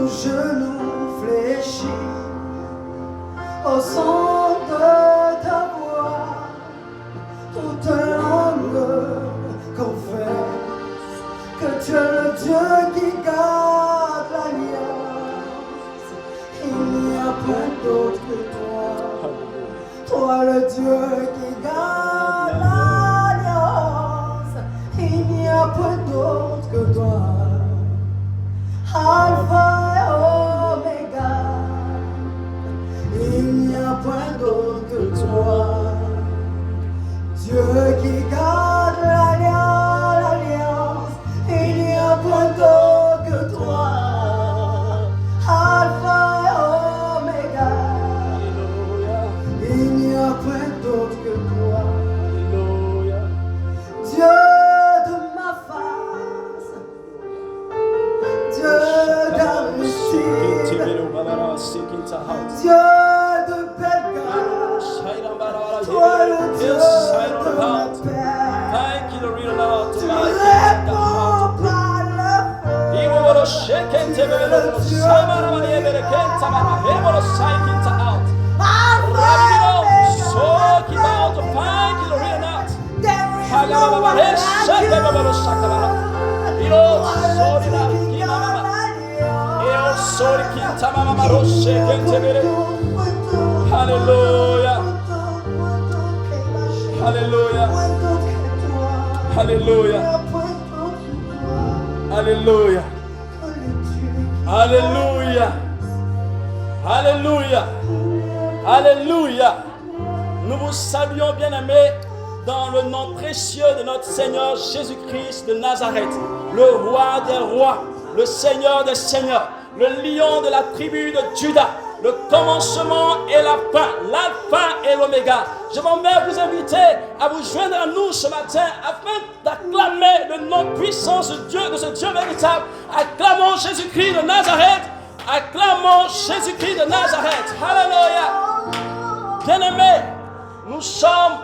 tout genou fléchit au son de ta voix, toute langue confesse que tu es le Dieu qui garde l'alliance. Il n'y a point d'autre que toi, toi le Dieu qui garde l'alliance. Il n'y a point d'autre que toi, Alpha et Oméga. Il n'y a point d'autre que toi, Dieu qui garde l'alliance. Il n'y a point d'autre que toi, Alpha et Oméga. Il n'y a point d'autre que toi, Dieu de ma face, Dieu d'Aristide, Dieu de Bellegarde, toi le Dieu de ma paix. Tu réponds par le feu, le Dieu Alléluia. Alléluia. Alléluia. Alléluia. Alléluia. Alléluia. Alléluia. Nous vous saluons, bien-aimés, dans le nom précieux de notre Seigneur Jésus-Christ de Nazareth, le roi des rois, le Seigneur des seigneurs, le lion de la tribu de Juda, le commencement et la fin, l'alpha et l'oméga. Je m'aimerais vous inviter à vous joindre à nous ce matin afin d'acclamer le nom puissant de ce Dieu véritable. Acclamons Jésus-Christ de Nazareth. Acclamons Jésus-Christ de Nazareth. Alléluia. Bien-aimés, nous sommes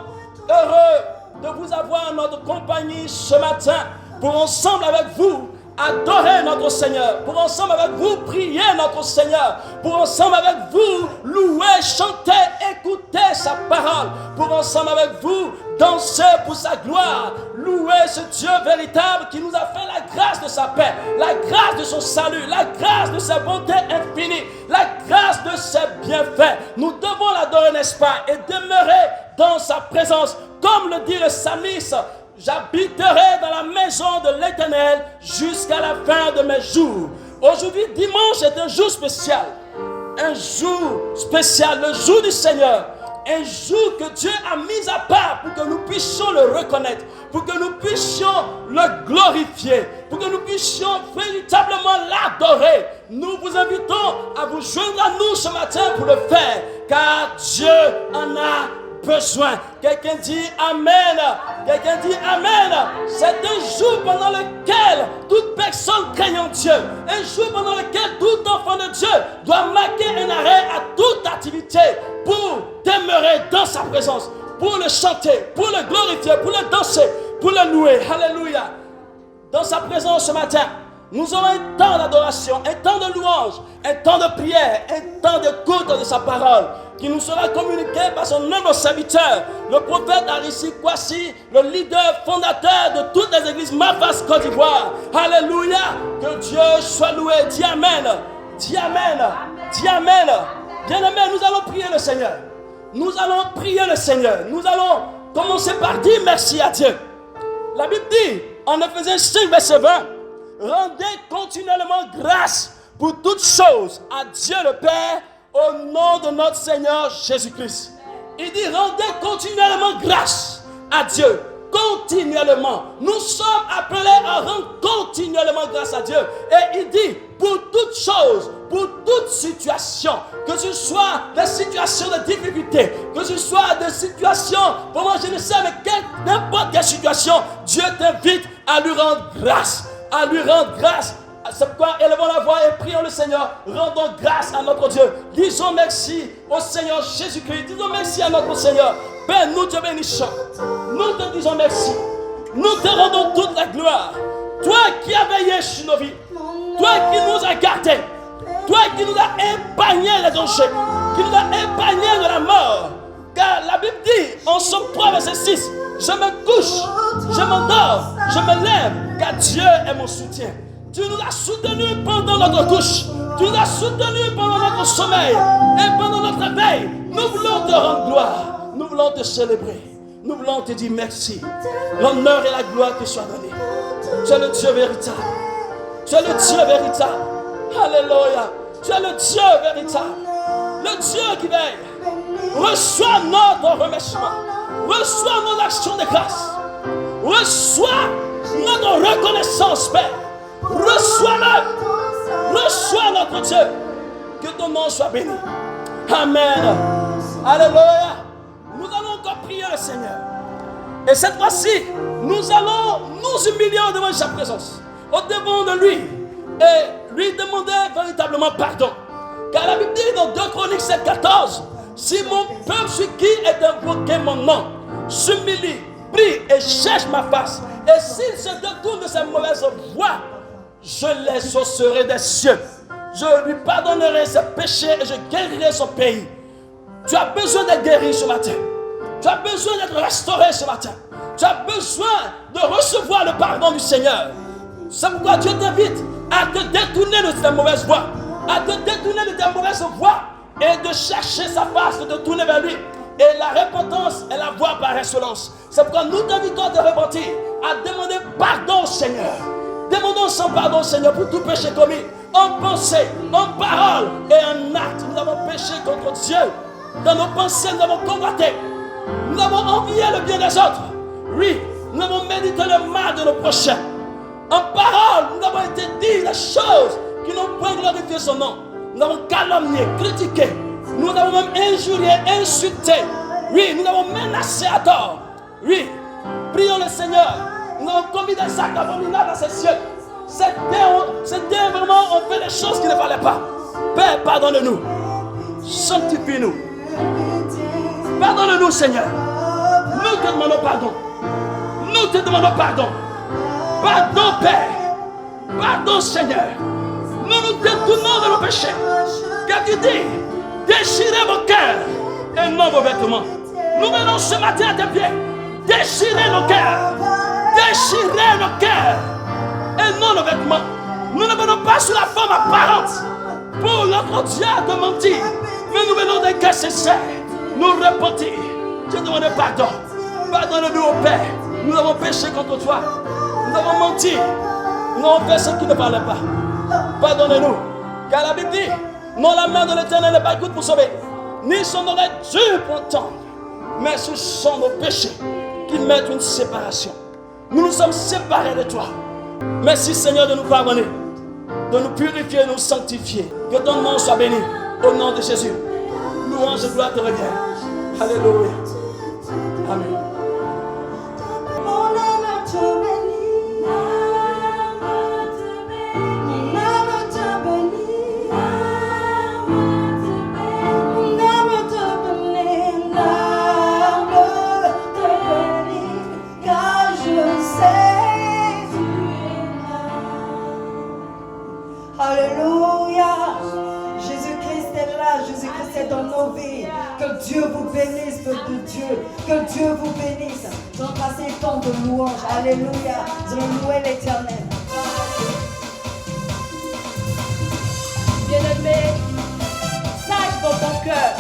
heureux de vous avoir en notre compagnie ce matin pour ensemble avec vous adorer notre Seigneur, pour ensemble avec vous prier notre Seigneur, pour ensemble avec vous louer, chanter, écouter sa parole, pour ensemble avec vous danser pour sa gloire, louer ce Dieu véritable qui nous a fait la grâce de sa paix, la grâce de son salut, la grâce de sa bonté infinie, la grâce de ses bienfaits. Nous devons l'adorer, n'est-ce pas, et demeurer dans sa présence, comme le dit le psalmiste. J'habiterai dans la maison de l'Éternel jusqu'à la fin de mes jours. Aujourd'hui, dimanche est un jour spécial. Un jour spécial, le jour du Seigneur. Un jour que Dieu a mis à part pour que nous puissions le reconnaître, pour que nous puissions le glorifier, pour que nous puissions véritablement l'adorer. Nous vous invitons à vous joindre à nous ce matin pour le faire, car Dieu en a besoin. Quelqu'un dit Amen. Quelqu'un dit Amen. C'est un jour pendant lequel toute personne craignant Dieu, un jour pendant lequel tout enfant de Dieu doit marquer un arrêt à toute activité pour demeurer dans sa présence, pour le chanter, pour le glorifier, pour le danser, pour le louer. Alléluia. Dans sa présence ce matin, nous aurons un temps d'adoration, un temps de louange, un temps de prière, un temps d'écoute de sa parole qui nous sera communiqué par son humble serviteur, le prophète Arissi Kwasi, le leader fondateur de toutes les églises Mafas Côte d'Ivoire. Alléluia. Que Dieu soit loué. Dis Amen. Dis Amen. Dis Amen. Bien-aimés, nous allons prier le Seigneur. Nous allons prier le Seigneur. Nous allons commencer par dire merci à Dieu. La Bible dit, en Éphésiens 5, verset 20, rendez continuellement grâce pour toutes choses à Dieu le Père au nom de notre Seigneur Jésus-Christ. Il dit rendez continuellement grâce à Dieu. Continuellement. Nous sommes appelés à rendre continuellement grâce à Dieu. Et il dit pour toutes choses, pour toute situation, que ce soit des situations de difficulté, que ce soit des situations, pour moi je ne sais, mais n'importe quelle situation, Dieu t'invite à lui rendre grâce. À lui rendre grâce. C'est pourquoi élevons la voix et prions le Seigneur. Rendons grâce à notre Dieu. Disons merci au Seigneur Jésus-Christ. Disons merci à notre Seigneur. Père, nous te bénissons. Nous te disons merci. Nous te rendons toute la gloire. Toi qui as veillé sur nos vies. Toi qui nous as gardés. Toi qui nous as épargné les dangers, qui nous as épargné de la mort. Car la Bible dit en Somme 3, verset 6, je me couche, je m'endors, je me lève, car Dieu est mon soutien. Tu nous as soutenus pendant notre couche, tu nous as soutenus pendant notre sommeil et pendant notre veille. Nous voulons te rendre gloire, nous voulons te célébrer, nous voulons te dire merci. L'honneur et la gloire te soient donnés. Tu es le Dieu véritable, tu es le Dieu véritable. Alléluia, tu es le Dieu véritable, le Dieu qui veille. Reçois notre remerciement, reçois nos actions de grâce, reçois notre reconnaissance, Père. Reçois-le, reçois notre Dieu. Que ton nom soit béni. Amen. Alléluia. Nous allons encore prier le Seigneur. Et cette fois-ci, nous allons nous humilier devant sa présence, au-devant de lui, et lui demander véritablement pardon. Car la Bible dit dans 2 Chroniques 7,14, si mon peuple sur qui est invoqué mon nom s'humilie, prie et cherche ma face, et s'il se détourne de sa mauvaise voie, je l'exaucerai des cieux. Je lui pardonnerai ses péchés et je guérirai son pays. Tu as besoin d'être guéri ce matin. Tu as besoin d'être restauré ce matin. Tu as besoin de recevoir le pardon du Seigneur. C'est pourquoi Dieu t'invite à te détourner de ta mauvaise voie, à te détourner de ta mauvaise voie et de chercher sa face, de te tourner vers lui. Et la repentance est la voie par excellence. C'est pourquoi nous t'invitons à te repentir, à demander pardon au Seigneur. Demandons son pardon au Seigneur pour tout péché commis, en pensée, en parole et en acte. Nous avons péché contre Dieu. Dans nos pensées, nous avons convoité. Nous avons envié le bien des autres. Oui, nous avons médité le mal de nos prochains. En parole, nous avons été dit des choses qui n'ont pas glorifié son nom. Nous avons calomnié, critiqué. Nous avons même injurié, insulté. Oui, nous avons menacé à tort. Oui, prions le Seigneur. Nous avons commis des actes abominables à ses yeux. C'était vraiment, on fait des choses qu'il ne fallait pas. Père, pardonne-nous. Sanctifie-nous. Pardonne-nous, Seigneur. Nous te demandons pardon. Nous te demandons pardon. Pardon, Père. Pardon, Seigneur. Nous nous détournons de nos péchés. Car tu dis, déchirez vos cœurs et non vos vêtements. Nous venons ce matin à tes pieds. Déchirez nos cœurs. Déchirez nos cœurs et non nos vêtements. Nous ne venons pas sous la forme apparente pour notre Dieu de mentir, mais nous venons d'un cœur sincère, nous repentir. Dieu demande pardon. Pardonne-nous, au Père. Nous avons péché contre toi. Nous avons menti. Nous avons fait ce qui ne parlait pas. Pardonne-nous. Car la Bible dit, non, la main de l'Éternel n'est pas écoute pour sauver, ni son oreille dure pour entendre, mais ce sont nos péchés qui mettent une séparation. Nous nous sommes séparés de toi. Merci Seigneur de nous pardonner, de nous purifier, de nous sanctifier. Que ton nom soit béni. Au nom de Jésus. Louange et gloire te reviennent. Alléluia. Amen. Alléluia. Jésus-Christ est là. Jésus-Christ est dans nos vies. Que Dieu vous bénisse, peuple de Dieu. Que Dieu vous bénisse. Nous allons passer le temps de louange. Alléluia. Nous allons louer l'Éternel. Bien-aimé, sache dans ton cœur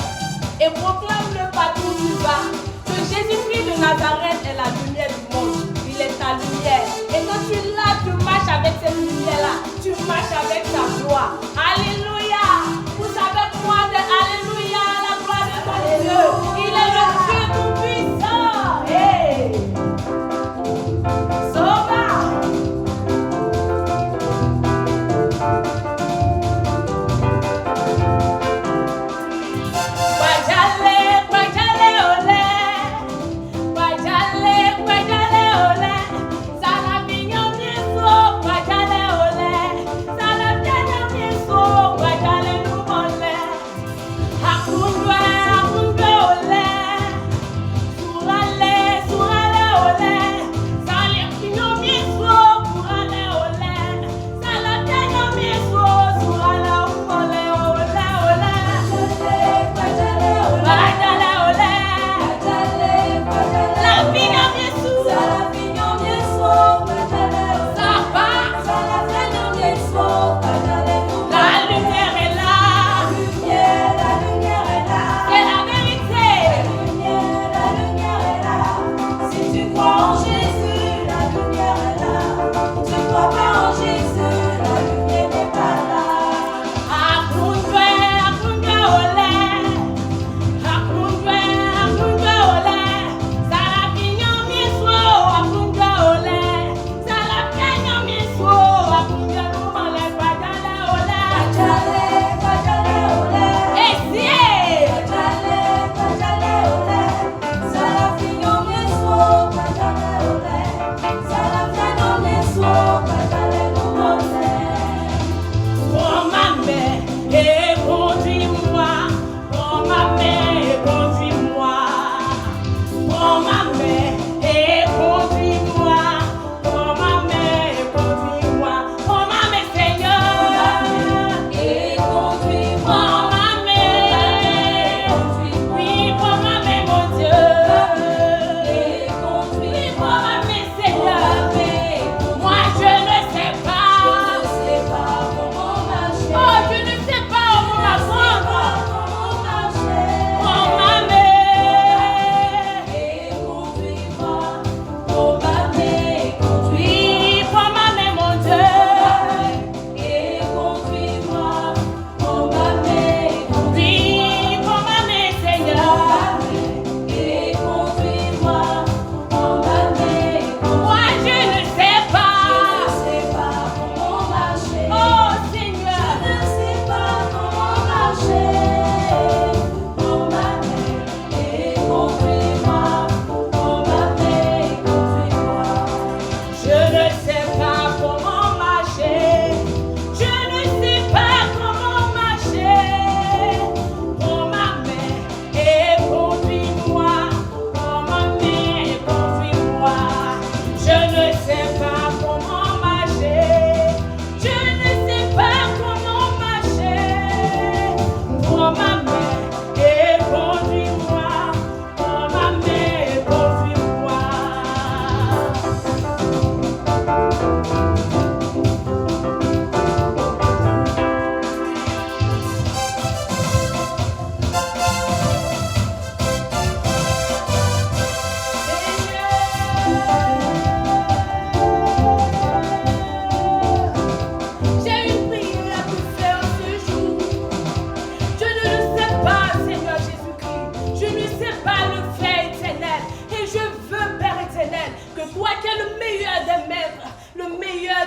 et proclame-le partout où tu vas que Jésus-Christ de Nazareth est la lumière du monde. Il est ta lumière. Et quand tu es là, tu marches avec cette lumière-là. Tu marches avec ta gloire. Alléluia. Vous savez quoi de Alléluia, la gloire de ton Dieu. Il est le Dieu tout-puissant. Hey. Sauveur. Oh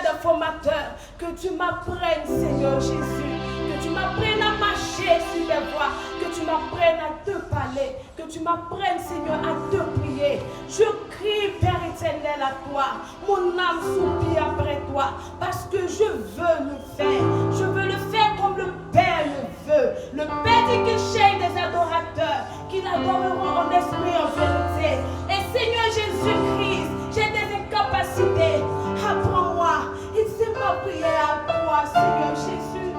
des formateurs, que tu m'apprennes, Seigneur Jésus, que tu m'apprennes à marcher sur tes voies, que tu m'apprennes à te parler, que tu m'apprennes, Seigneur, à te prier. Je crie, Père éternel, à toi. Mon âme soupire après toi, parce que je veux le faire. Je veux le faire comme le Père le veut. Le Père dit qu'il cherche des adorateurs, qui l'adoreront en esprit et en vérité. Et Seigneur Jésus-Christ, j'ai des incapacités. Apprends-moi. Et c'est ma prière à toi, Seigneur Jésus.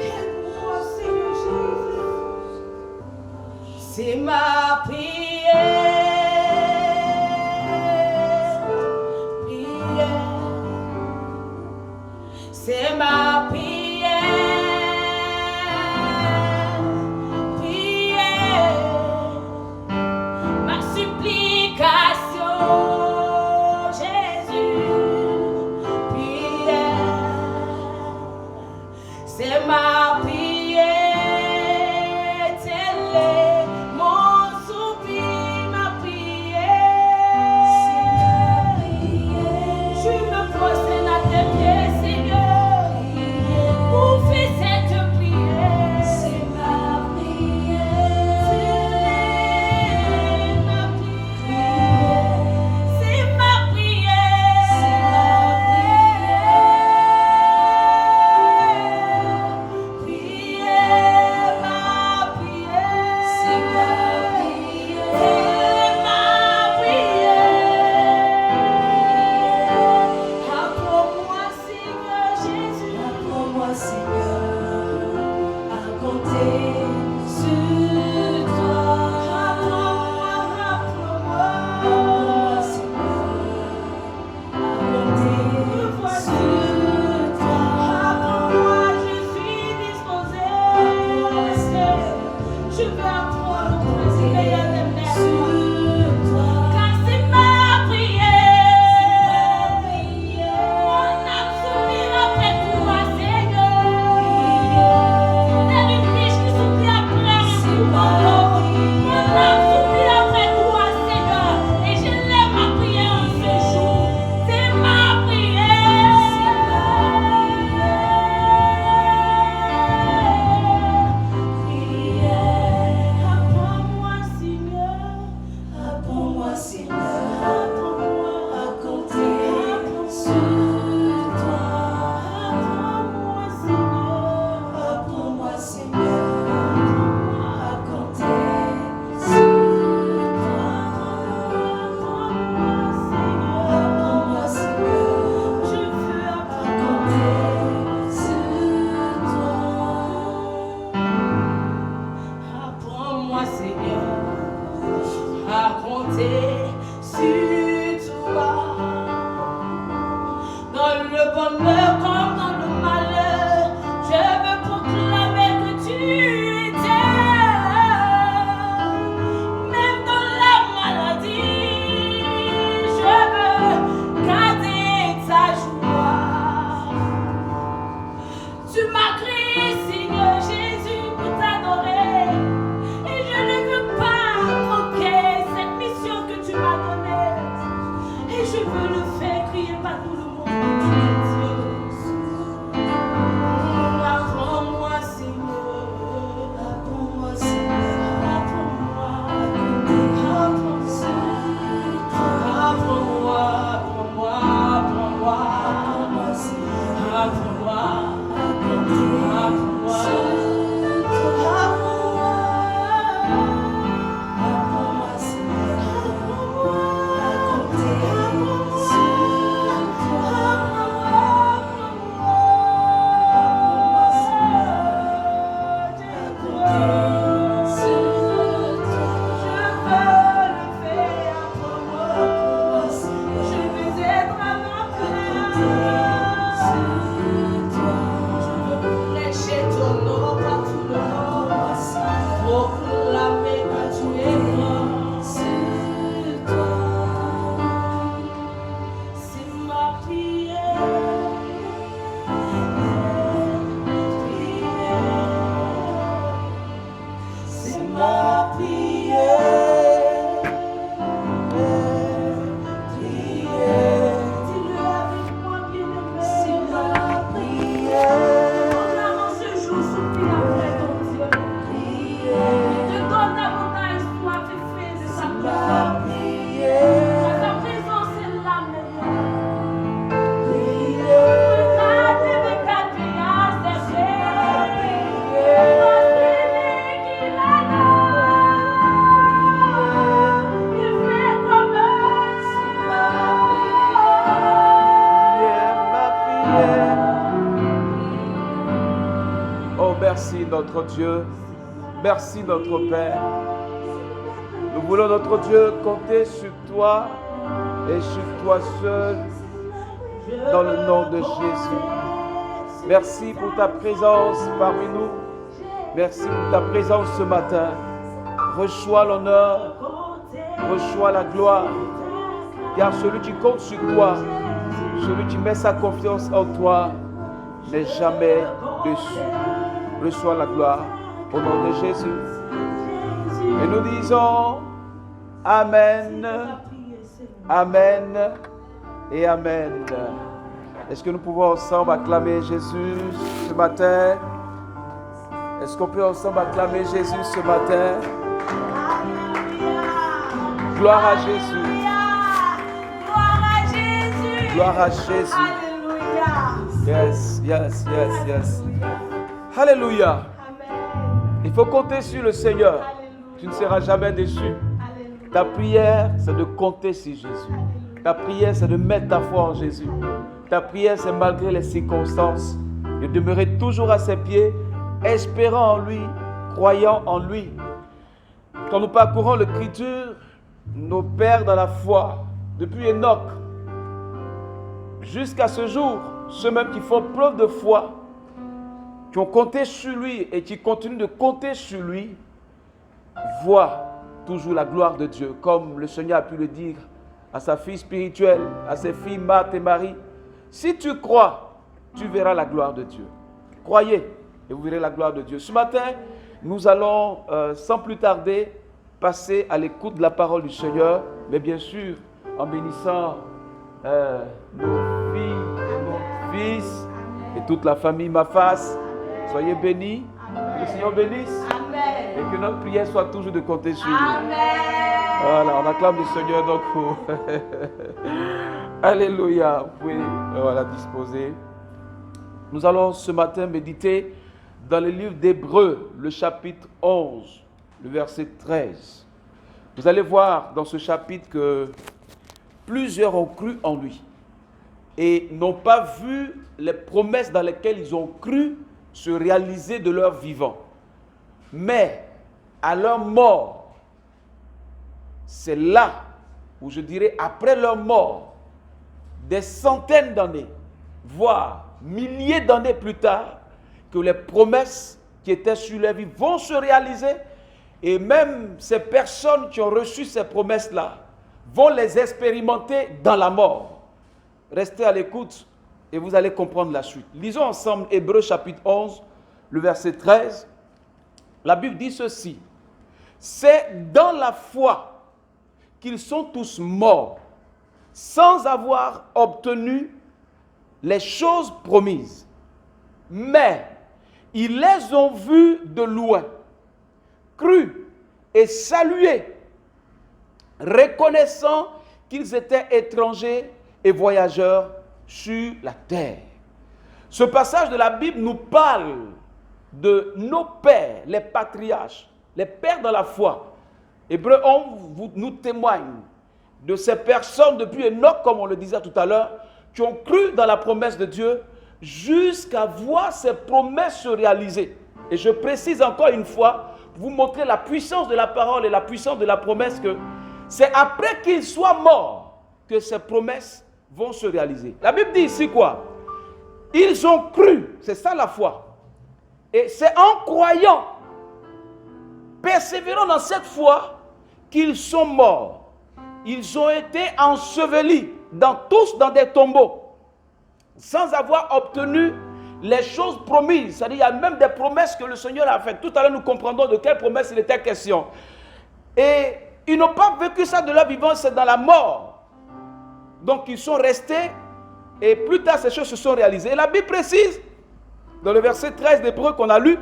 Aide-moi, Seigneur Jésus. C'est ma prière. C'est ma prière, ma supplication, Jésus, c'est ma prière, tel est mon soupir, ma prière, je me prosterne à tes pieds, Seigneur. Oh, merci notre Dieu. Merci notre Père. Nous voulons, notre Dieu, compter sur toi et sur toi seul, dans le nom de Jésus. Merci pour ta présence parmi nous. Merci pour ta présence ce matin. Reçois l'honneur, reçois la gloire, car celui qui compte sur toi, celui qui met sa confiance en toi, n'est jamais déçu. Reçois la gloire au nom de Jésus. Et nous disons Amen, Amen et Amen. Est-ce que nous pouvons ensemble acclamer Jésus ce matin? Est-ce qu'on peut ensemble acclamer Jésus ce matin? Gloire à Jésus. Gloire à Jésus. Gloire à Jésus. Alléluia. Yes, yes, yes, yes. Alléluia. Amen. Il faut compter sur le Seigneur. Alléluia. Tu ne seras jamais déçu. Alléluia. Ta prière, c'est de compter sur Jésus. Ta prière, c'est de mettre ta foi en Jésus. Ta prière, c'est malgré les circonstances, de demeurer toujours à ses pieds, espérant en lui, croyant en lui. Quand nous parcourons l'Écriture, nos pères dans la foi, depuis Enoch jusqu'à ce jour, ceux mêmes qui font preuve de foi, qui ont compté sur lui et qui continuent de compter sur lui, voient toujours la gloire de Dieu, comme le Seigneur a pu le dire à sa fille spirituelle, à ses filles Marthe et Marie. Si tu crois, tu verras la gloire de Dieu. Croyez et vous verrez la gloire de Dieu. Ce matin, nous allons, sans plus tarder, passer à l'écoute de la parole du Seigneur, mais bien sûr, en bénissant nos filles, nos fils et toute la famille Mafas. Soyez bénis, que le Seigneur bénisse Amen. et que notre prière soit toujours de compter sur lui. Amen. Voilà, on acclame le Seigneur donc pour... Alléluia, vous pouvez disposer. Nous allons ce matin méditer dans le livre d'Hébreux, le chapitre 11, le verset 13. Vous allez voir dans ce chapitre que plusieurs ont cru en lui et n'ont pas vu les promesses dans lesquelles ils ont cru se réaliser de leur vivant. Mais à leur mort, c'est là où je dirais après leur mort, des centaines d'années, voire milliers d'années plus tard, que les promesses qui étaient sur leur vie vont se réaliser et même ces personnes qui ont reçu ces promesses-là vont les expérimenter dans la mort. Restez à l'écoute et vous allez comprendre la suite. Lisons ensemble Hébreux chapitre 11, le verset 13. La Bible dit ceci: c'est dans la foi qu'ils sont tous morts, sans avoir obtenu les choses promises. Mais ils les ont vus de loin, crus et salués, reconnaissant qu'ils étaient étrangers et voyageurs sur la terre. Ce passage de la Bible nous parle de nos pères, les patriarches, les pères dans la foi. Hébreux 11 nous témoigne de ces personnes depuis Enoch, comme on le disait tout à l'heure, qui ont cru dans la promesse de Dieu jusqu'à voir ces promesses se réaliser. Et je précise encore une fois, pour vous montrer la puissance de la parole et la puissance de la promesse, que c'est après qu'ils soient morts que ces promesses vont se réaliser. La Bible dit ici quoi? Ils ont cru, c'est ça la foi. Et c'est en croyant, persévérant dans cette foi, qu'ils sont morts. Ils ont été ensevelis, tous dans des tombeaux, sans avoir obtenu les choses promises. C'est-à-dire, il y a même des promesses que le Seigneur a faites. Tout à l'heure, nous comprendrons de quelles promesses il était question. Et ils n'ont pas vécu ça de leur vivant, c'est dans la mort. Donc, ils sont restés, et plus tard, ces choses se sont réalisées. Et la Bible précise, dans le verset 13 d'Hébreux qu'on a lu,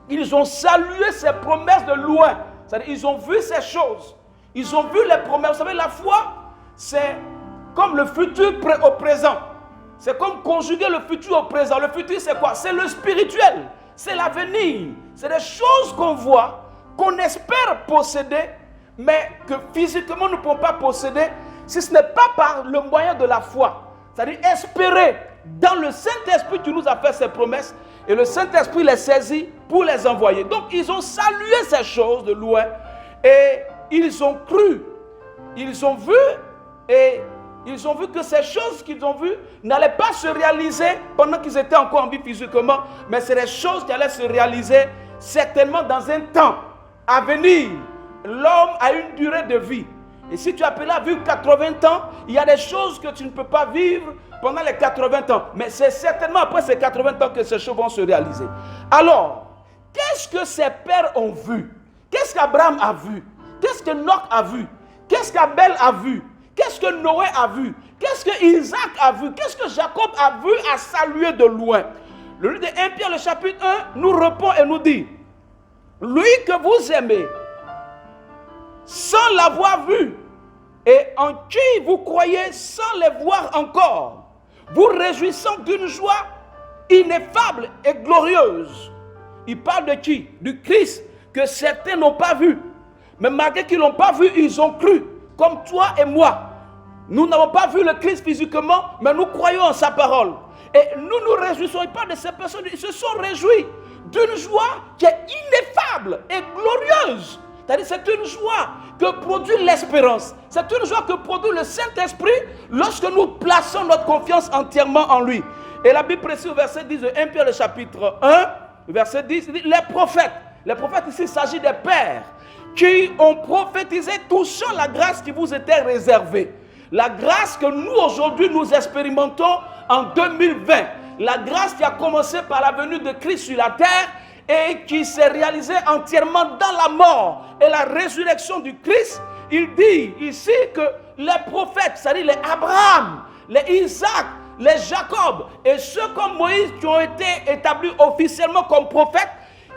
ils ont salué ces promesses de loin. C'est-à-dire, ils ont vu ces choses. Ils ont vu les promesses. Vous savez, la foi, c'est comme le futur au présent. C'est comme conjuguer le futur au présent. Le futur, c'est quoi? C'est le spirituel. C'est l'avenir. C'est des choses qu'on voit, qu'on espère posséder, mais que physiquement, nous ne pouvons pas posséder si ce n'est pas par le moyen de la foi. C'est-à-dire espérer dans le Saint-Esprit qui nous a fait ces promesses Et le Saint-Esprit les saisit pour les envoyer. Donc ils ont salué ces choses de loin et ils ont cru. Ils ont vu et ils ont vu que ces choses qu'ils ont vues n'allaient pas se réaliser pendant qu'ils étaient encore en vie physiquement, mais c'est des choses qui allaient se réaliser certainement dans un temps à venir. L'homme a une durée de vie. Et si tu appelles à vivre 80 ans, il y a des choses que tu ne peux pas vivre pendant les 80 ans. Mais c'est certainement après ces 80 ans que ces choses vont se réaliser. Alors, qu'est-ce que ces pères ont vu? Qu'est-ce qu'Abraham a vu? Qu'est-ce que Noc a vu? Qu'est-ce qu'Abel a vu? Qu'est-ce que Noé a vu? Qu'est-ce que Isaac a vu? Qu'est-ce que Jacob a vu à saluer de loin? Le livre de 1 Pierre, le chapitre 1, nous répond et nous dit: lui que vous aimez, sans l'avoir vu, et en qui vous croyez sans les voir encore, vous réjouissant d'une joie ineffable et glorieuse. Il parle de qui? Du Christ que certains n'ont pas vu. Mais malgré qu'ils ne l'ont pas vu, ils ont cru. Comme toi et moi. Nous n'avons pas vu le Christ physiquement, mais nous croyons en sa parole. Et nous nous réjouissons pas de ces personnes. Ils se sont réjouis d'une joie qui est ineffable et glorieuse. C'est-à-dire c'est une joie que produit l'espérance. C'est une joie que produit le Saint-Esprit lorsque nous plaçons notre confiance entièrement en lui. Et la Bible précise au verset 10 de 1 Pierre, le chapitre 1, verset 10, dit, les prophètes ici, il s'agit des pères qui ont prophétisé touchant la grâce qui vous était réservée. La grâce que nous aujourd'hui nous expérimentons en 2020. La grâce qui a commencé par la venue de Christ sur la terre et qui s'est réalisée entièrement dans la mort et la résurrection du Christ. Il dit ici que les prophètes, c'est-à-dire les Abraham, les Isaac, les Jacob et ceux comme Moïse qui ont été établis officiellement comme prophètes,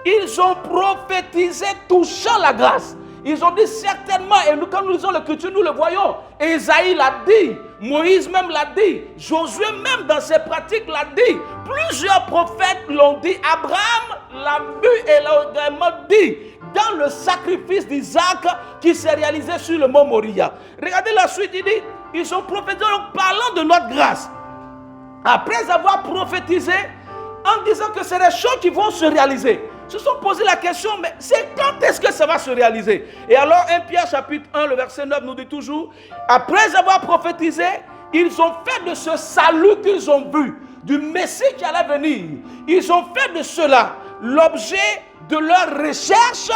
ils ont prophétisé touchant la grâce. Ils ont dit certainement, et nous quand nous lisons l'écriture, nous le voyons. Ésaïe l'a dit, Moïse même l'a dit, Josué même dans ses pratiques l'a dit. Plusieurs prophètes l'ont dit, Abraham l'a vu et l'a également dit dans le sacrifice d'Isaac qui s'est réalisé sur le mont Moria. Regardez la suite, il dit, ils ont prophétisé en parlant de notre grâce. Après avoir prophétisé, en disant que c'est des choses qui vont se réaliser, se sont posé la question, mais c'est quand est-ce que ça va se réaliser? Et alors 1 Pierre chapitre 1, le verset 9 nous dit toujours, après avoir prophétisé, ils ont fait de ce salut qu'ils ont vu, du Messie qui allait venir, ils ont fait de cela l'objet de leurs recherches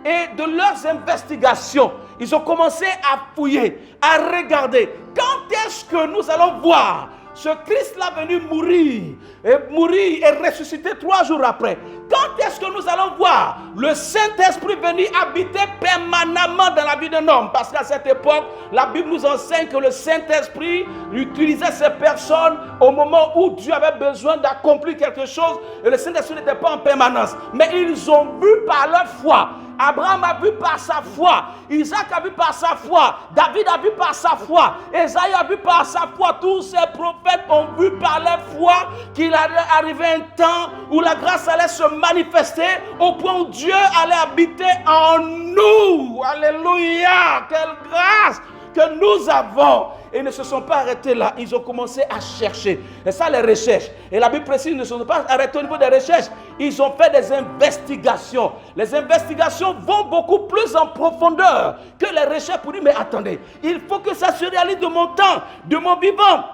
et de leurs investigations. Ils ont commencé à fouiller, à regarder. Quand est-ce que nous allons voir ce Christ-là venu mourir et ressusciter 3 jours après? Quand est-ce que nous allons voir le Saint-Esprit venir habiter permanemment dans la vie d'un homme? Parce qu'à cette époque, la Bible nous enseigne que le Saint-Esprit utilisait ces personnes au moment où Dieu avait besoin d'accomplir quelque chose et le Saint-Esprit n'était pas en permanence. Mais ils ont vu par leur foi. Abraham a vu par sa foi, Isaac a vu par sa foi, David a vu par sa foi, Ésaïe a vu par sa foi. Tous ces prophètes ont vu par leur foi qu'il allait arriver un temps où la grâce allait se manifester au point où Dieu allait habiter en nous. Alléluia! Quelle grâce que nous avons! Et ils ne se sont pas arrêtés là, ils ont commencé à chercher. Et ça, les recherches. Et la Bible précise, ils ne se sont pas arrêtés au niveau des recherches. Ils ont fait des investigations. Les investigations vont beaucoup plus en profondeur que les recherches pour dire, mais attendez, il faut que ça se réalise de mon temps, de mon vivant.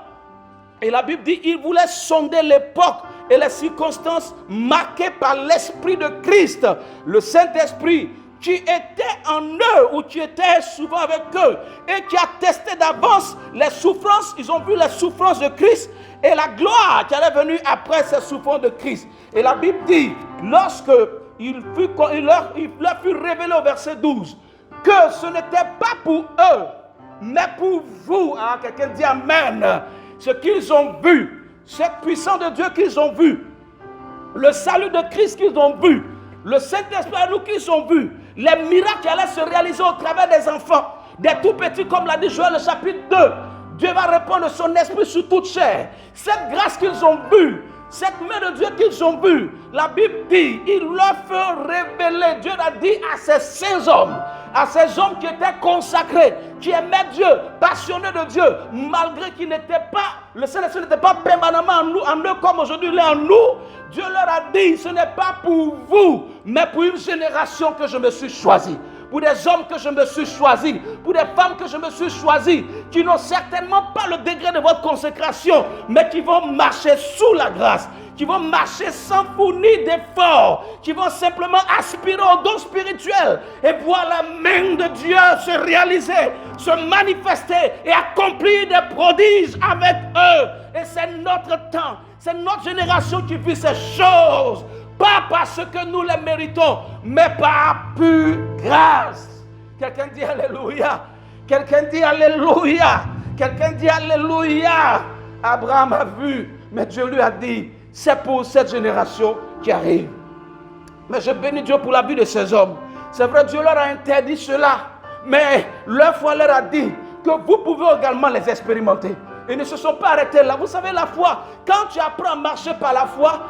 Et la Bible dit, ils voulaient sonder l'époque et les circonstances marquées par l'Esprit de Christ, le Saint-Esprit, qui était en eux ou qui était souvent avec eux et qui a testé d'avance les souffrances. Ils ont vu les souffrances de Christ et la gloire qui allait venir après ces souffrances de Christ. Et la Bible dit, lorsque il leur fut révélé au verset 12 que ce n'était pas pour eux mais pour vous. Ah, quelqu'un dit amen. Ce qu'ils ont vu, cette puissance de Dieu qu'ils ont vu, le salut de Christ qu'ils ont vu, le Saint-Esprit à nous qu'ils ont vu, les miracles qui allaient se réaliser au travers des enfants, des tout petits, comme l'a dit Joël le chapitre 2. Dieu va répandre son esprit sur toute chair. Cette grâce qu'ils ont vue, cette main de Dieu qu'ils ont vue, la Bible dit, il leur fait révéler. Dieu a dit à ces saints hommes, à ces hommes qui étaient consacrés, qui aimait Dieu, passionné de Dieu, malgré qu'il n'était pas, le Saint-Esprit n'était pas permanemment en eux comme aujourd'hui il est en nous. Dieu leur a dit, ce n'est pas pour vous, mais pour une génération que je me suis choisi. Pour des hommes que je me suis choisi, pour des femmes que je me suis choisi, qui n'ont certainement pas le degré de votre consécration, mais qui vont marcher sous la grâce, qui vont marcher sans fournir d'efforts, qui vont simplement aspirer au don spirituel et voir la main de Dieu se réaliser, se manifester et accomplir des prodiges avec eux. Et c'est notre temps, c'est notre génération qui vit ces choses. Pas parce que nous les méritons, mais par pure grâce. Quelqu'un dit Alléluia. Quelqu'un dit Alléluia. Quelqu'un dit Alléluia. Abraham a vu, mais Dieu lui a dit, c'est pour cette génération qui arrive. Mais je bénis Dieu pour la vie de ces hommes. C'est vrai, Dieu leur a interdit cela, mais leur foi leur a dit que vous pouvez également les expérimenter. Ils ne se sont pas arrêtés là. Vous savez, la foi, quand tu apprends à marcher par la foi,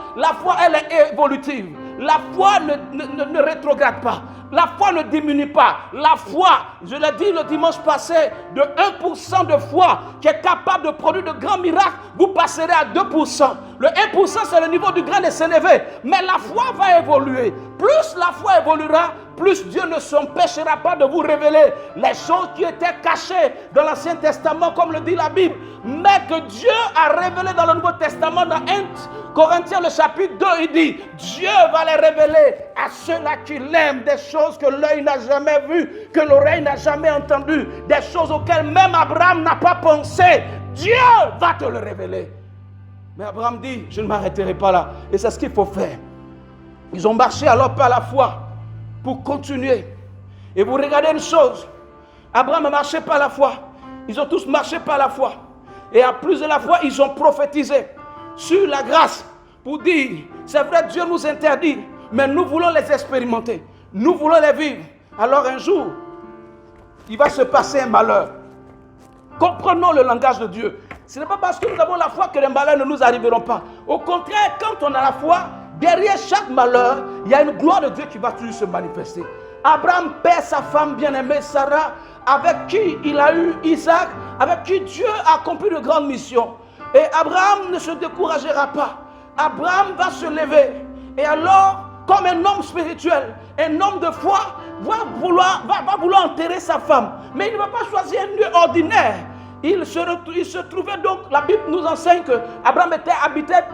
elle est évolutive. La foi ne rétrograde pas. La foi ne diminue pas. La foi, je l'ai dit le dimanche passé, de 1% de foi qui est capable de produire de grands miracles, vous passerez à 2%. Le 1% c'est le niveau du grain de sénévé. Mais la foi va évoluer. Plus la foi évoluera, plus Dieu ne s'empêchera pas de vous révéler les choses qui étaient cachées dans l'Ancien Testament, comme le dit la Bible, mais que Dieu a révélé dans le Nouveau Testament, dans 1 Corinthiens le chapitre 2, il dit, Dieu va les révéler à ceux-là qui l'aiment, des choses que l'œil n'a jamais vues, que l'oreille n'a jamais entendues, des choses auxquelles même Abraham n'a pas pensé. Dieu va te le révéler. Mais Abraham dit, je ne m'arrêterai pas là. Et c'est ce qu'il faut faire. Ils ont marché alors par la foi pour continuer. Et vous regardez une chose, Abraham a marché par la foi. Ils ont tous marché par la foi. Et à plus de la foi, ils ont prophétisé sur la grâce pour dire, c'est vrai, Dieu nous interdit, mais nous voulons les expérimenter. Nous voulons les vivre. Alors un jour, il va se passer un malheur. Comprenons le langage de Dieu. Ce n'est pas parce que nous avons la foi que les malheurs ne nous arriveront pas. Au contraire, quand on a la foi, derrière chaque malheur, il y a une gloire de Dieu qui va toujours se manifester. Abraham perd sa femme bien-aimée Sarah, avec qui il a eu Isaac, avec qui Dieu a accompli de grandes missions. Et Abraham ne se découragera pas. Abraham va se lever. Et alors, comme un homme spirituel, un homme de foi, va vouloir enterrer sa femme. Mais il ne va pas choisir un lieu ordinaire. Il se trouvait donc, la Bible nous enseigne que Abraham habitait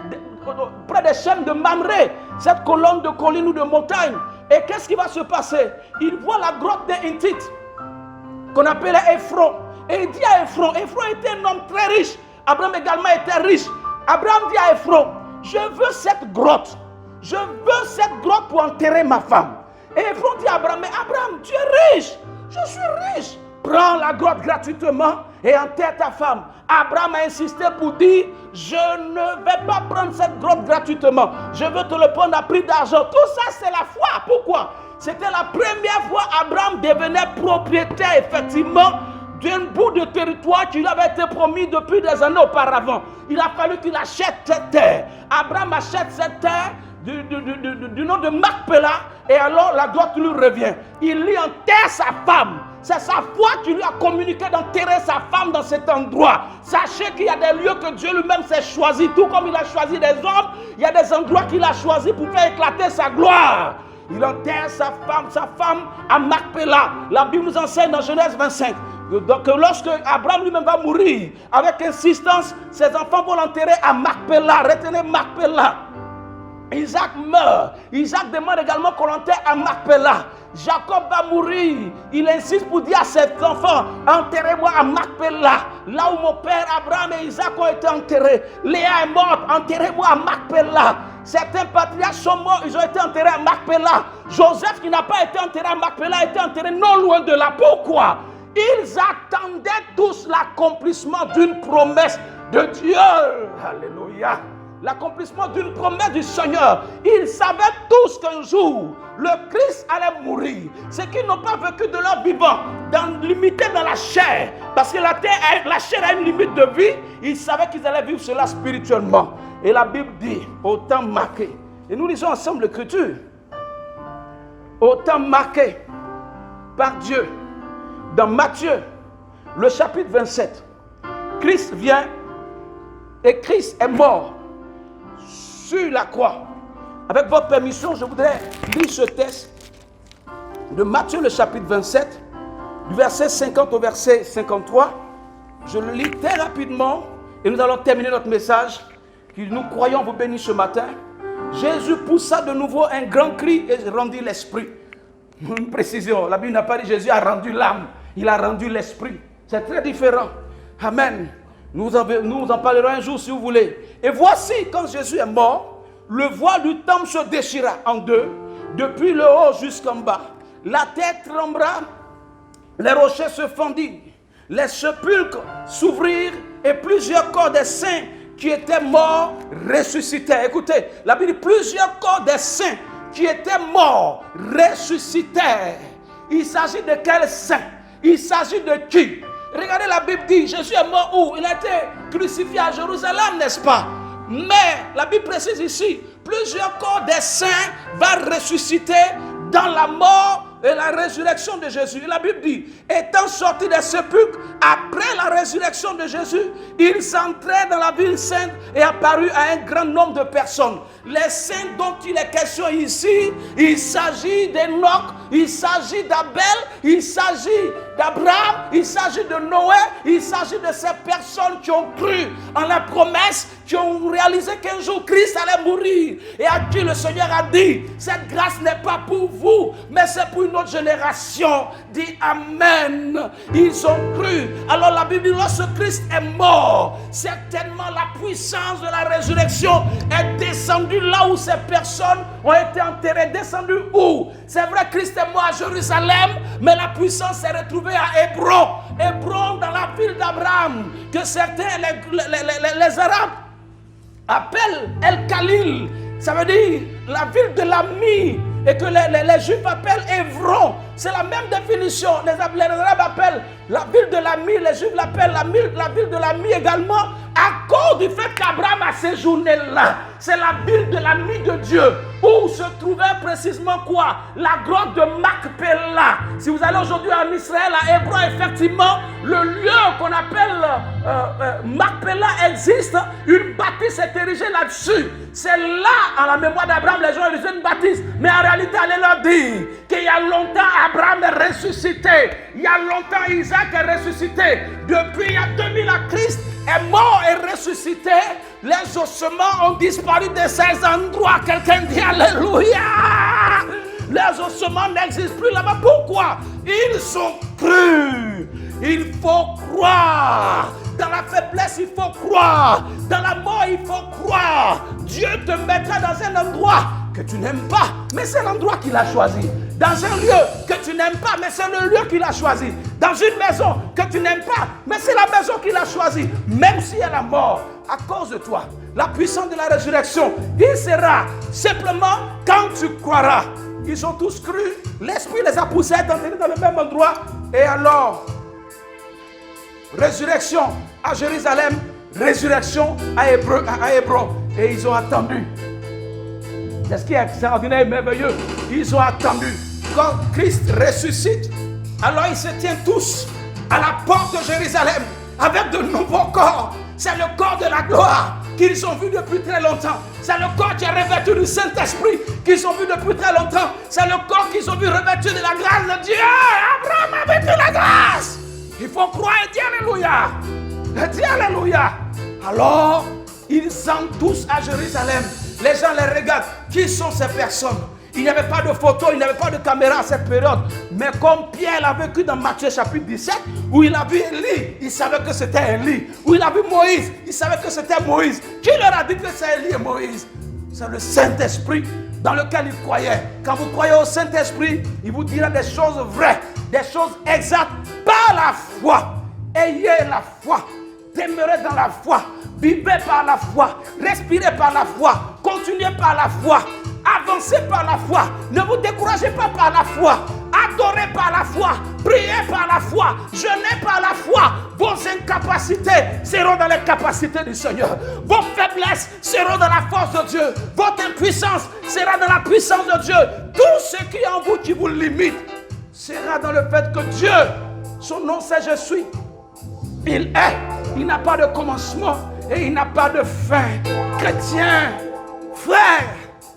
près des chênes de Mamré, cette colonne de collines ou de montagne. Et qu'est-ce qui va se passer? Il voit la grotte des Hittites, qu'on appelait Ephron. Et il dit à Ephron était un homme très riche. Abraham également était riche. Abraham dit à Ephron, je veux cette grotte. Je veux cette grotte pour enterrer ma femme. Et Ephron dit à Abraham, mais Abraham, tu es riche. Je suis riche. Prends la grotte gratuitement et enterre ta femme. Abraham a insisté pour dire, je ne vais pas prendre cette grotte gratuitement. Je veux te le prendre à prix d'argent. Tout ça, c'est la foi. Pourquoi? C'était la première fois qu'Abraham devenait propriétaire, effectivement, d'un bout de territoire qui lui avait été promis depuis des années auparavant. Il a fallu qu'il achète cette terre. Abraham achète cette terre du nom de Macpéla, et alors la grotte lui revient. Il lui enterre sa femme. C'est sa foi qui lui a communiqué d'enterrer sa femme dans cet endroit. Sachez qu'il y a des lieux que Dieu lui-même s'est choisi. Tout comme il a choisi des hommes, il y a des endroits qu'il a choisis pour faire éclater sa gloire. Il enterre sa femme à Macpéla. La Bible nous enseigne dans Genèse 25 que lorsque Abraham lui-même va mourir, avec insistance, ses enfants vont l'enterrer à Macpéla. Retenez Macpéla. Isaac meurt. Isaac demande également qu'on l'enterre à Macpéla. Jacob va mourir. Il insiste pour dire à ses enfants, enterrez-moi à Macpéla, là où mon père Abraham et Isaac ont été enterrés. Léa est morte, enterrez-moi à Macpéla. Certains patriarches sont morts, ils ont été enterrés à Macpéla. Joseph, qui n'a pas été enterré à Macpéla, a été enterré non loin de là. Pourquoi? Ils attendaient tous l'accomplissement d'une promesse de Dieu. Alléluia. L'accomplissement d'une promesse du Seigneur. Ils savaient tous qu'un jour, le Christ allait mourir. Ceux qui n'ont pas vécu de leur vivant, limité dans la chair, parce que la chair a une limite de vie, ils savaient qu'ils allaient vivre cela spirituellement. Et la Bible dit, au temps marqué, et nous lisons ensemble l'Écriture, au temps marqué par Dieu, dans Matthieu, le chapitre 27. Christ vient et Christ est mort sur la croix. Avec votre permission, je voudrais lire ce texte de Matthieu, le chapitre 27, du verset 50 au verset 53. Je le lis très rapidement et nous allons terminer notre message que nous croyons vous bénir ce matin. Jésus poussa de nouveau un grand cri et rendit l'esprit. Une précision, la Bible n'a pas dit Jésus a rendu l'âme, il a rendu l'esprit. C'est très différent. Amen. Nous en parlerons un jour si vous voulez. Et voici, quand Jésus est mort, le voile du temple se déchira en deux, depuis le haut jusqu'en bas. La terre trembla, les rochers se fendirent, les sépulcres s'ouvrirent et plusieurs corps des saints qui étaient morts ressuscitèrent. Écoutez, la Bible dit plusieurs corps des saints qui étaient morts ressuscitèrent. Il s'agit de quels saints? Il s'agit de qui? Regardez, la Bible dit, Jésus est mort où? Il a été crucifié à Jérusalem, n'est-ce pas? Mais la Bible précise ici, plusieurs corps des saints vont ressusciter dans la mort et la résurrection de Jésus. La Bible dit, étant sortis des sépulcres, après la résurrection de Jésus, ils entrèrent dans la ville sainte et apparurent à un grand nombre de personnes. Les saints dont il est question ici, il s'agit d'Enoch, il s'agit d'Abel, il s'agit d'Abraham, il s'agit de Noé, il s'agit de ces personnes qui ont cru en la promesse, qui ont réalisé qu'un jour Christ allait mourir et à qui le Seigneur a dit, cette grâce n'est pas pour vous, mais c'est pour une autre génération. Dit Amen. Ils ont cru. Alors la Bible dit, lorsque Christ est mort, certainement la puissance de la résurrection est descendue là où ces personnes ont été enterrées. Descendue où? C'est vrai, Christ est mort à Jérusalem, mais la puissance s'est retrouvée à Hébron. Hébron, dans la ville d'Abraham, que certains, les Arabes, appellent El Khalil. Ça veut dire la ville de l'ami. Et que les Juifs appellent Évron. C'est la même définition. Les Arabes appellent la ville de l'ami. Les Juifs l'appellent la ville de l'ami également. À cause du fait qu'Abraham a séjourné là. C'est la ville de l'ami de Dieu. Où se trouvait précisément quoi? La grotte de Macpéla. Si vous allez aujourd'hui en Israël, à Hébron, effectivement, le lieu qu'on appelle Macpéla existe. Une bâtisse est érigée là-dessus. C'est là, en la mémoire d'Abraham, les gens érigent une bâtisse. Mais en réalité, allez leur dire qu'il y a longtemps, Abraham est ressuscité. Il y a longtemps, Isaac est ressuscité. Depuis il y a 2000 ans, Christ est mort et ressuscité. Les ossements ont disparu de ces endroits. Quelqu'un dit Alléluia. Les ossements n'existent plus là-bas. Pourquoi? Ils ont cru. Il faut croire. Dans la faiblesse, il faut croire. Dans la mort, il faut croire. Dieu te mettra dans un endroit que tu n'aimes pas, mais c'est l'endroit qu'il a choisi. Dans un lieu que tu n'aimes pas, mais c'est le lieu qu'il a choisi. Dans une maison que tu n'aimes pas, mais c'est la maison qu'il a choisie. Même si elle est mort à cause de toi, la puissance de la résurrection, il sera simplement quand tu croiras. Ils ont tous cru, l'Esprit les a poussés à être enterrés dans le même endroit. Et alors, résurrection à Jérusalem, résurrection à Hébron. Et ils ont attendu. C'est ce qui est extraordinaire et merveilleux. Ils ont attendu. Quand Christ ressuscite, alors ils se tiennent tous à la porte de Jérusalem avec de nouveaux corps. C'est le corps de la gloire qu'ils ont vu depuis très longtemps. C'est le corps qui est revêtu du Saint-Esprit qu'ils ont vu depuis très longtemps. C'est le corps qu'ils ont vu revêtu de la grâce de Dieu. Abraham avait de la grâce. Il faut croire et dire Alléluia. Et dire Alléluia. Alors, ils entrent tous à Jérusalem. Les gens les regardent. Qui sont ces personnes? Il n'y avait pas de photo, il n'y avait pas de caméra à cette période. Mais comme Pierre l'a vécu dans Matthieu chapitre 17, où il a vu Élie, il savait que c'était Élie. Où il a vu Moïse, il savait que c'était Moïse. Qui leur a dit que c'est Élie et Moïse? C'est le Saint-Esprit dans lequel ils croyaient. Quand vous croyez au Saint-Esprit, il vous dira des choses vraies, des choses exactes, par la foi. Ayez la foi. Demeurez dans la foi. Vivez par la foi. Respirez par la foi. Continuez par la foi. Avancez par la foi. Ne vous découragez pas par la foi. Adorez par la foi. Priez par la foi. Jeûnez par la foi. Vos incapacités seront dans les capacités du Seigneur. Vos faiblesses seront dans la force de Dieu. Votre impuissance sera dans la puissance de Dieu. Tout ce qui est en vous qui vous limite sera dans le fait que Dieu, son nom c'est Je suis, Il est. Il n'a pas de commencement et il n'a pas de fin. Chrétien, frère,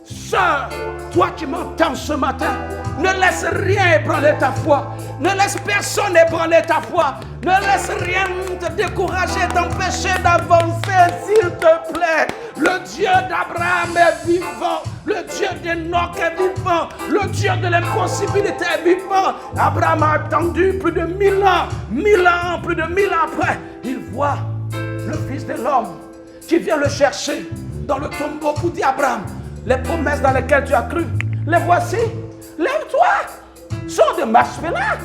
sœur, toi qui m'entends ce matin, ne laisse rien ébranler ta foi. Ne laisse personne ébranler ta foi. Ne laisse rien te décourager, t'empêcher d'avancer, s'il te plaît. Le Dieu d'Abraham est vivant. Le Dieu d'Enoch est vivant. Le Dieu de l'impossibilité est vivant. Abraham a attendu plus de 1000 ans. 1000 ans, plus de 1000 ans après, il voit le Fils de l'homme qui vient le chercher dans le tombeau pour dire Abraham, les promesses dans lesquelles tu as cru, les voici. Lève-toi, sors de Machpéla.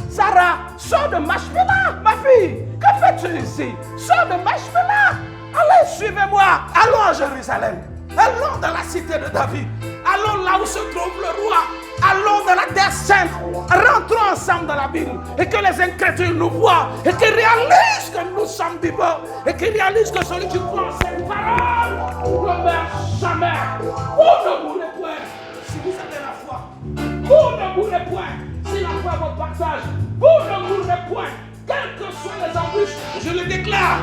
Sarah, sors de Machpéla, ma fille. Que fais-tu ici? Sors de Machpéla. Allez, suivez-moi. Allons à Jérusalem. Allons dans la cité de David. Allons là où se trouve le roi. Allons dans la terre sainte. Rentrons ensemble dans la Bible. Et que les incrédules nous voient. Et qu'ils réalisent que nous sommes vivants. Et qu'ils réalisent que celui qui croit en cette parole ne meurt jamais. Vous ne mourrez point si vous avez la foi. Vous ne mourrez point si la foi votre partage. Vous ne mourrez point. Quelles que soient les embûches, je le déclare.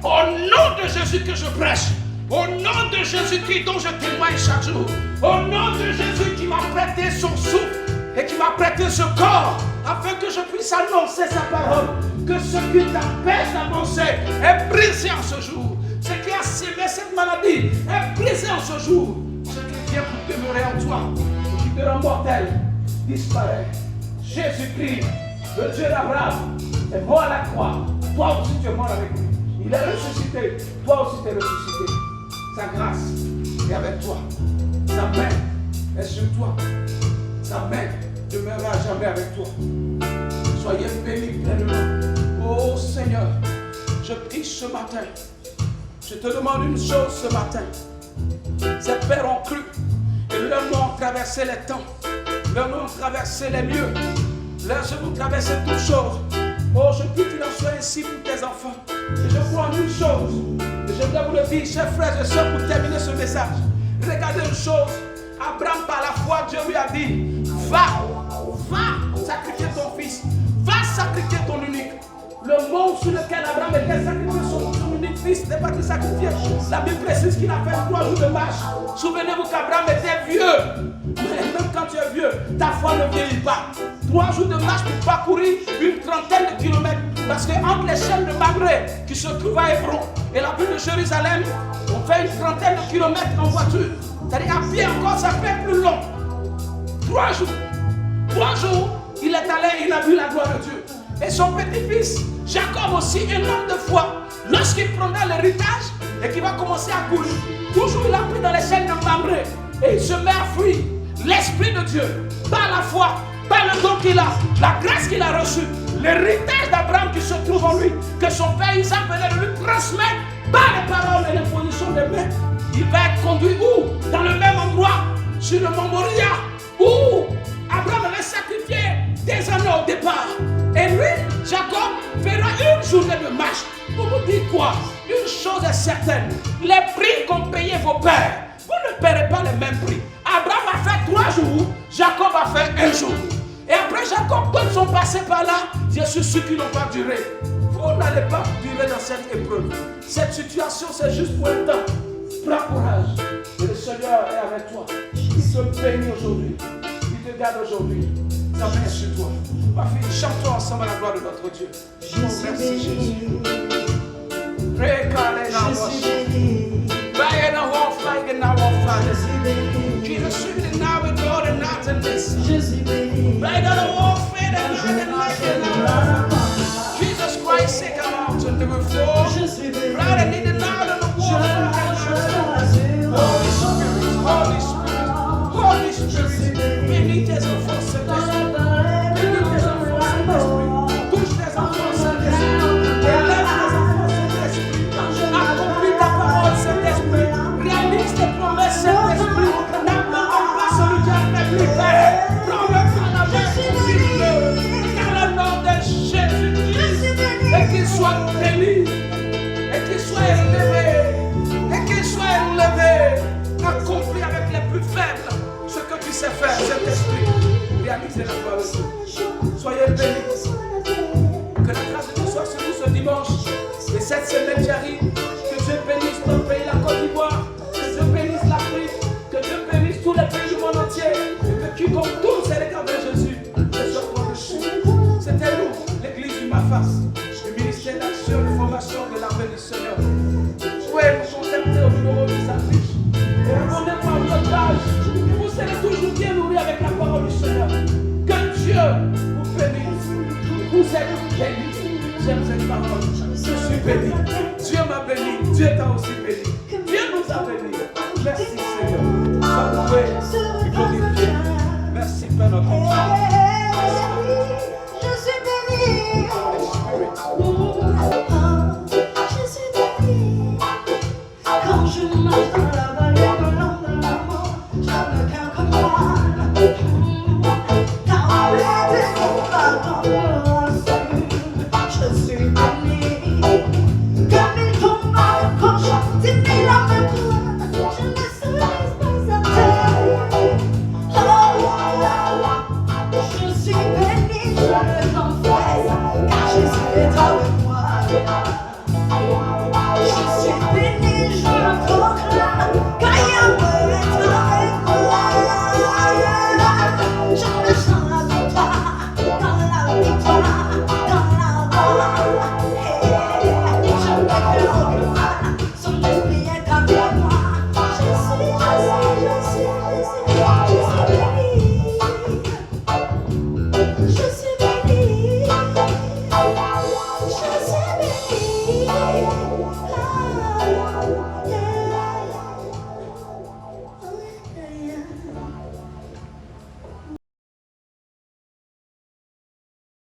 Au nom de Jésus que je prêche. Au nom de Jésus-Christ dont je témoigne chaque jour. Au nom de Jésus qui m'a prêté son souffle et qui m'a prêté ce corps afin que je puisse annoncer sa parole. Que ce qui t'empêche d'avancer est brisé en ce jour. Ce qui a sémé cette maladie est brisé en ce jour. Ce qui vient pour demeurer en toi et qui te rend mortel disparaît. Jésus-Christ, le Dieu d'Abraham, est mort à la croix. Toi aussi tu es mort avec lui. Il est ressuscité. Toi aussi tu es ressuscité. Sa grâce est avec toi. Sa main est sur toi. Sa main demeurera jamais avec toi. Soyez bénis pleinement. Oh Seigneur, je prie ce matin. Je te demande une chose ce matin. Ces pères ont cru et leurs noms ont traversé les temps. Leurs noms ont traversé les lieux. Leurs yeux ont traversé toutes choses. Oh, je prie qu'il en soit ainsi pour tes enfants. Et je crois en une chose. Et je voudrais vous le dire, chers frères et sœurs, pour terminer ce message. Regardez une chose. Abraham, par la foi, Dieu lui a dit, va sacrifier ton fils. Va sacrifier ton unique. Le monde sur lequel Abraham était sacrifié, son unique fils n'est pas été sacrifié. La Bible précise qu'il a fait 3 jours de marche. Souvenez-vous qu'Abraham était vieux. Mais même quand tu es vieux, ta foi ne vieillit pas. 3 jours de marche pour parcourir une trentaine de kilomètres. Parce que entre les chaînes de Mamré qui se trouvent à Hébron et la ville de Jérusalem, on fait une trentaine de kilomètres en voiture. C'est-à-dire à pied encore, ça fait plus long. 3 jours. 3 jours, il est allé, il a vu la gloire de Dieu. Et son petit-fils, Jacob aussi, un homme de foi, lorsqu'il prendra l'héritage et qu'il va commencer à courir, toujours il a pris dans les chaînes de Mamré et il se met à fuir. L'Esprit de Dieu, par la foi, par le don qu'il a, la grâce qu'il a reçue, l'héritage d'Abraham qui se trouve en lui, que son père Isaac venait de lui transmettre par les paroles et l'imposition des mains, il va être conduit où? Dans le même endroit, sur le mont Moria, où Abraham avait sacrifié des anneaux au départ. Et lui, Jacob, fera une journée de marche. Pour vous dire quoi? Une chose est certaine, les prix qu'ont payé vos pères, vous ne paierez pas les mêmes prix. Abraham a fait 3 jours, Jacob a fait 1 jour. Et après Jacob, d'autres sont passés par là, je suis sûr qu'ils n'ont pas duré. Vous n'allez pas durer dans cette épreuve. Cette situation, c'est juste pour un temps. Prends courage. Et le Seigneur est avec toi. Il te bénit aujourd'hui. Il te garde aujourd'hui. Sa main est sur toi. Ma fille, chantons ensemble à la gloire de notre Dieu. Je vous remercie, Jésus. Jesus, sweet now with God and not in this. Right on the warfare and not in this. Jesus Christ, say come out to the reform. Right and in the night on the warfare. Holy Spirit, Holy Spirit, Holy Spirit. Bénis tes enfants, Saint-Esprit. Bénis tes enfants, Saint-Esprit. Touche tes enfants, Saint-Esprit. Élève tes enfants, Saint-Esprit. Accomplis ta parole, Saint-Esprit. Réalise tes promesses, Saint-Esprit. N'abandonne pas celui qui a fait plus faire. Prends-le par la main, confie-le. Dans le nom de Jésus-Christ. Et qu'il soit béni. Et qu'il soit élevé. Et qu'il soit élevé. Accompli avec les plus faibles ce que tu sais faire, cet esprit. Réalisez la gloire de Dieu. Soyez bénis. Que la grâce de Dieu soit sur nous ce dimanche. cette semaine qui arrive. Que Dieu bénisse notre pays, la Côte d'Ivoire. Que Dieu bénisse l'Afrique. Que Dieu bénisse tous les pays du monde entier. Et que quiconque tourne ses regards vers Jésus, ne soit pas dessus. C'était nous, l'église du Mafas, le ministère d'action et de formation de l'armée du Seigneur. Vous pouvez vous contacter au numéro qui s'affiche. Et répondez-moi à votre page. Vous serez toujours bien nourris avec la parole du Seigneur. Que Dieu vous bénisse. Vous êtes bénis. J'aime cette parole. Je suis béni. Dieu m'a béni. Dieu t'a aussi béni. Dieu nous a bénis. Merci Seigneur. Sois loué et glorifié. Merci Père notre Dieu. Je suis béni. Je suis béni. Quand je marche dans la vallée de l'ombre de la mort, je ne crains que mal. Car les ténèbres attendent le rassure. Je suis béni. Comme il tombe à le cochon, 10 000 à me prendre, je ne serai pas à terre. Oh, je suis béni, je le confesse, car Jésus est avec moi. Je suis béni, je le proclame, car Yahweh est avec moi. Je me sens la victoire, dans la victoire, dans la gloire. Je me glorifie.